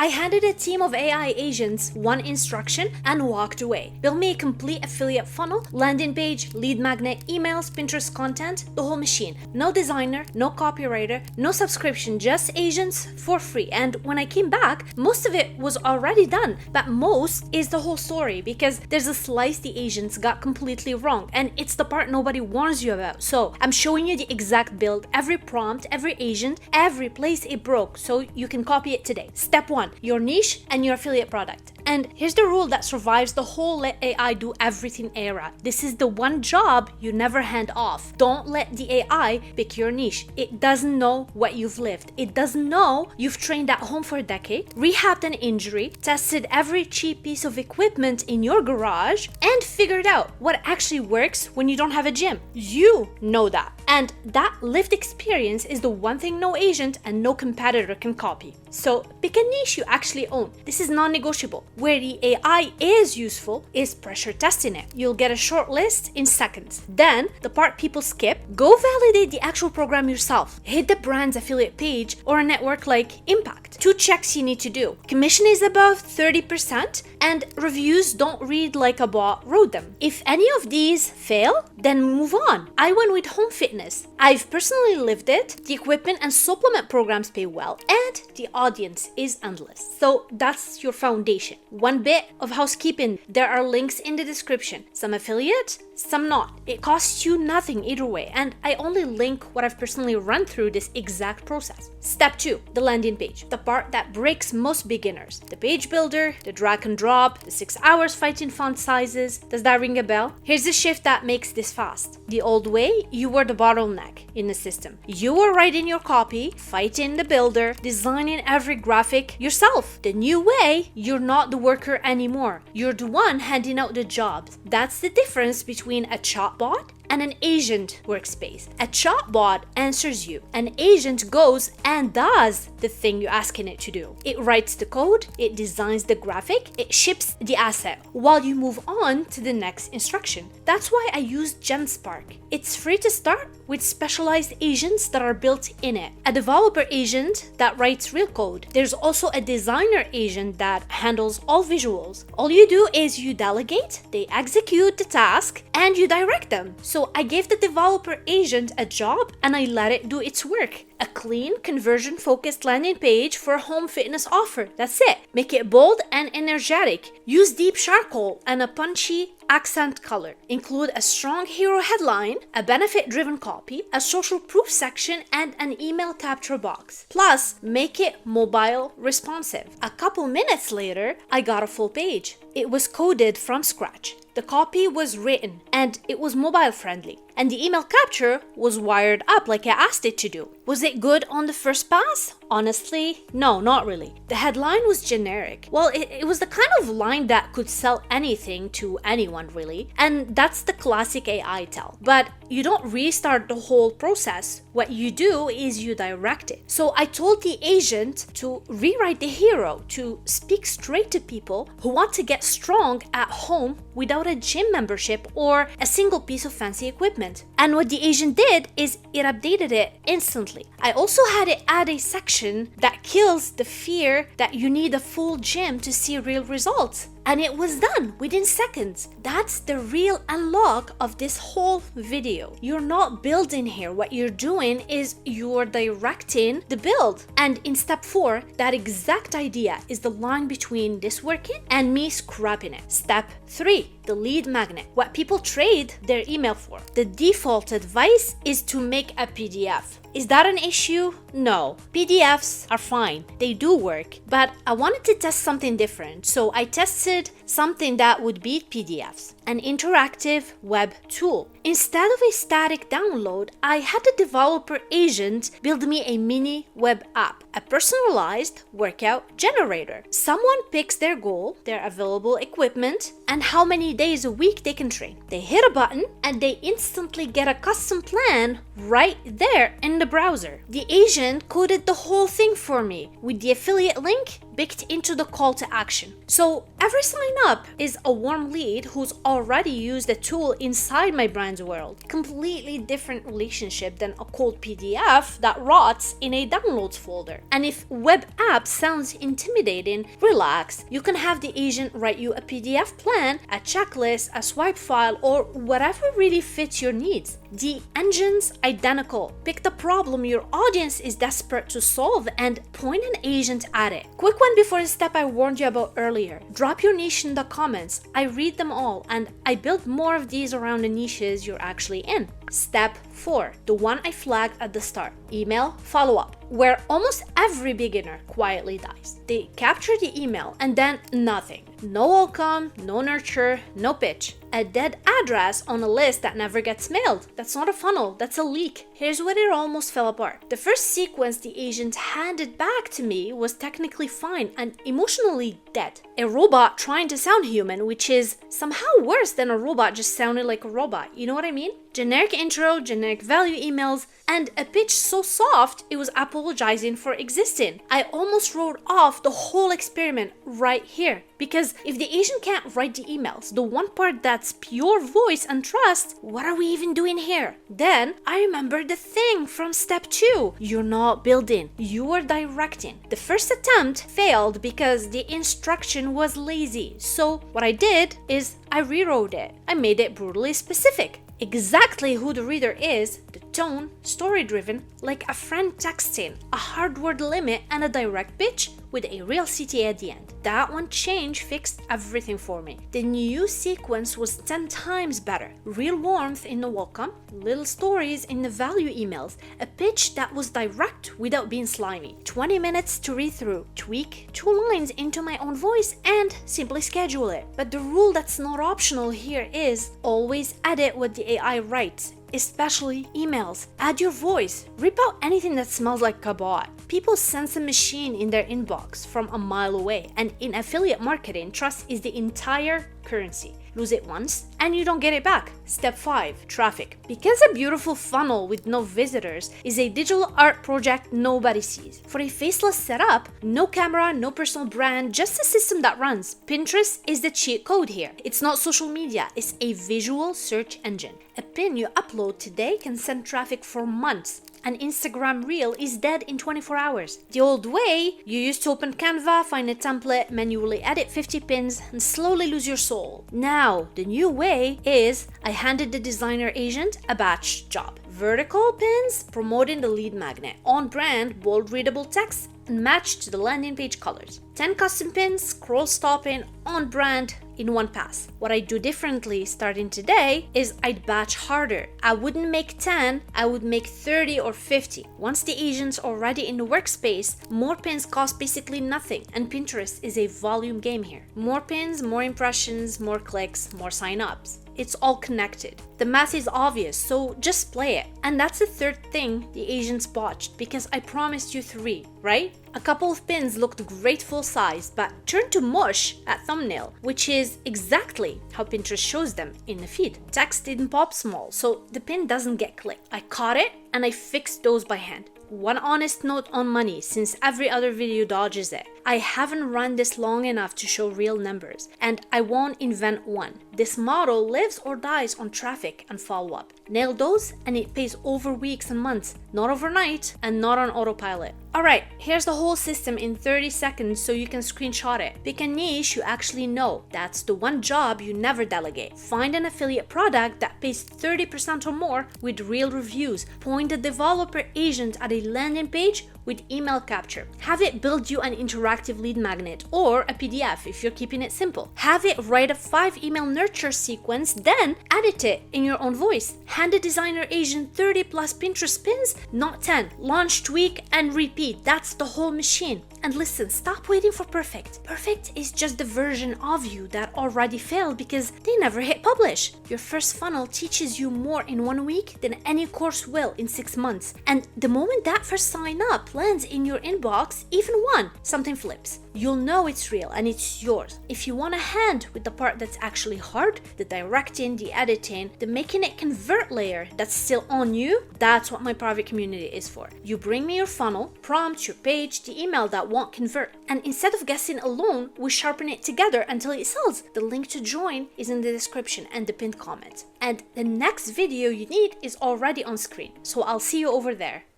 I handed a team of AI agents one instruction and walked away. Build me a complete affiliate funnel, landing page, lead magnet, emails, Pinterest content, the whole machine. No designer, no copywriter, no subscription, just agents for free. And when I came back, most of it was already done. But most is the whole story, because there's a slice the agents got completely wrong, and it's the part nobody warns you about. So I'm showing you the exact build, every prompt, every agent, every place it broke, so you can copy it today. Step 1, your niche and your affiliate product. And here's the rule that survives the whole let AI do everything era. This is the one job you never hand off. Don't let the AI pick your niche. It doesn't know what you've lived. It doesn't know you've trained at home for a decade, rehabbed an injury, tested every cheap piece of equipment in your garage, and figured out what actually works when you don't have a gym. You know that. And that lived experience is the one thing no agent and no competitor can copy. So pick a niche you actually own. This is non-negotiable. Where the AI is useful is pressure testing it. You'll get a short list in seconds. Then, the part people skip, go validate the actual program yourself. Hit the brand's affiliate page or a network like Impact. 2 checks you need to do. Commission is above 30% and reviews don't read like a bot wrote them. If any of these fail, then move on. I went with home fitness. I've personally lived it. The equipment and supplement programs pay well, and the audience is endless. So that's your foundation. One bit of housekeeping, there are links in the description. Some affiliate, some not. It costs you nothing either way, and I only link what I've personally run through this exact process. Step 2, the landing page, the part that breaks most beginners. The page builder, the drag and drop, the 6 hours fighting font sizes. Does that ring a bell? Here's the shift that makes this fast. The old way, you were the bottleneck in the system. You were writing your copy, fighting the builder, designing every graphic yourself. The new way, you're not the worker anymore. You're the one handing out the jobs. That's the difference between a chatbot and an agent workspace. A chatbot answers you. An agent goes and does the thing you're asking it to do. It writes the code, it designs the graphic, it ships the asset while you move on to the next instruction. That's why I use GenSpark. It's free to start with specialized agents that are built in it. A developer agent that writes real code. There's also a designer agent that handles all visuals. All you do is you delegate, they execute the task, and you direct them. So I gave the developer agent a job and I let it do its work. A clean, conversion-focused landing page for a home fitness offer. That's it. Make it bold and energetic. Use deep charcoal and a punchy accent color. Include a strong hero headline, a benefit-driven copy, a social proof section, and an email capture box. Plus, make it mobile responsive. A couple minutes later, I got a full page. It was coded from scratch. The copy was written and it was mobile friendly. And the email capture was wired up like I asked it to do. Was it good on the first pass? Honestly, no, not really. The headline was generic. Well, it was the kind of line that could sell anything to anyone, really. And that's the classic AI tell. But you don't restart the whole process. What you do is you direct it. So I told the agent to rewrite the hero, to speak straight to people who want to get strong at home without a gym membership or a single piece of fancy equipment. And what the agent did is it updated it instantly. I also had it add a section that kills the fear that you need a full gym to see real results. And it was done within seconds. That's the real unlock of this whole video. You're not building here. What you're doing is you're directing the build. And in step 4, that exact idea is the line between this working and me scrapping it. Step 3, the lead magnet. What people trade their email for. The default advice is to make a PDF. Is that an issue? No. PDFs are fine. They do work. But I wanted to test something different. So I tested something that would beat PDFs. An interactive web tool. Instead of a static download, I had the developer agent build me a mini web app, a personalized workout generator. Someone picks their goal, their available equipment, and how many days a week they can train. They hit a button and they instantly get a custom plan right there in the browser. The agent coded the whole thing for me with the affiliate link baked into the call to action. So every sign up is a warm lead who's already already used a tool inside my brand's world. Completely different relationship than a cold PDF that rots in a downloads folder. And if web app sounds intimidating, relax. You can have the agent write you a PDF plan, a checklist, a swipe file, or whatever really fits your needs. The engine's identical. Pick the problem your audience is desperate to solve and point an agent at it. Quick one before the step I warned you about earlier. Drop your niche in the comments. I read them all and I build more of these around the niches you're actually in. Step 4, the one I flagged at the start, email follow-up, where almost every beginner quietly dies. They capture the email and then nothing. No welcome, no nurture, no pitch. A dead address on a list that never gets mailed. That's not a funnel, that's a leak. Here's where it almost fell apart. The first sequence the agent handed back to me was technically fine and emotionally dead. A robot trying to sound human, which is somehow worse than a robot just sounding like a robot. You know what I mean? Generic intro, generic value emails, and a pitch so soft it was apologizing for existing. I almost wrote off the whole experiment right here. Because if the agent can't write the emails, the one part that's pure voice and trust, what are we even doing here? Then I remembered the thing from step 2. You're not building, you are directing. The first attempt failed because the instruction was lazy. So what I did is I rewrote it. I made it brutally specific. Exactly who the reader is, the tone, story-driven, like a friend texting, a hard word limit, and a direct pitch with a real CTA at the end. That one change fixed everything for me. The new sequence was 10 times better. Real warmth in the welcome, little stories in the value emails, a pitch that was direct without being slimy, 20 minutes to read through, tweak 2 lines into my own voice, and simply schedule it. But the rule that's not optional here is always edit what the AI writes. Especially emails. Add your voice. Rip out anything that smells like a bot. People sense a machine in their inbox from a mile away, and in affiliate marketing, trust is the entire currency. Lose it once and you don't get it back. Step 5, traffic. Because a beautiful funnel with no visitors is a digital art project nobody sees. For a faceless setup, no camera, no personal brand, just a system that runs. Pinterest is the cheat code here. It's not social media, it's a visual search engine. A pin you upload today can send traffic for months. An Instagram reel is dead in 24 hours. The old way, you used to open Canva, find a template, manually edit 50 pins, and slowly lose your soul. Now, the new way is I handed the designer agent a batch job. Vertical pins promoting the lead magnet, on brand, bold readable text, and matched to the landing page colors. 10 custom pins, scroll stopping, on brand, in one pass. What I do differently starting today is I'd batch harder. I wouldn't make 10, I would make 30 or 50. Once the agent's already in the workspace, more pins cost basically nothing, and Pinterest is a volume game here. More pins, more impressions, more clicks, more sign-ups. It's all connected. The math is obvious, so just play it. And that's the third thing the agents botched, because I promised you 3, right? A couple of pins looked great full size, but turned to mush at thumbnail, which is exactly how Pinterest shows them in the feed. Text didn't pop small, so the pin doesn't get clicked. I caught it and I fixed those by hand. One honest note on money, since every other video dodges it. I haven't run this long enough to show real numbers, and I won't invent one. This model lives or dies on traffic and follow-up. Nail those and it pays over weeks and months, not overnight and not on autopilot. Alright, here's the whole system in 30 seconds so you can screenshot it. Pick a niche you actually know. That's the one job you never delegate. Find an affiliate product that pays 30% or more with real reviews. Point the developer agent at a landing page with email capture. Have it build you an interactive lead magnet or a PDF if you're keeping it simple. Have it write a 5 email nurture sequence, then edit it in your own voice. Hand the designer agent 30 plus Pinterest pins, not 10. Launch, tweak, and repeat. That's the whole machine. And listen, stop waiting for perfect. Perfect is just the version of you that already failed because they never hit publish. Your first funnel teaches you more in 1 week than any course will in 6 months. And the moment that first sign up lands in your inbox, even one, something flips. You'll know it's real and it's yours. If you want a hand with the part that's actually hard, the directing, the editing, the making it convert layer that's still on you, that's what my private community is for. You bring me your funnel, prompt, your page, the email that won't convert. And instead of guessing alone, we sharpen it together until it sells. The link to join is in the description and the pinned comment. And the next video you need is already on screen, so I'll see you over there.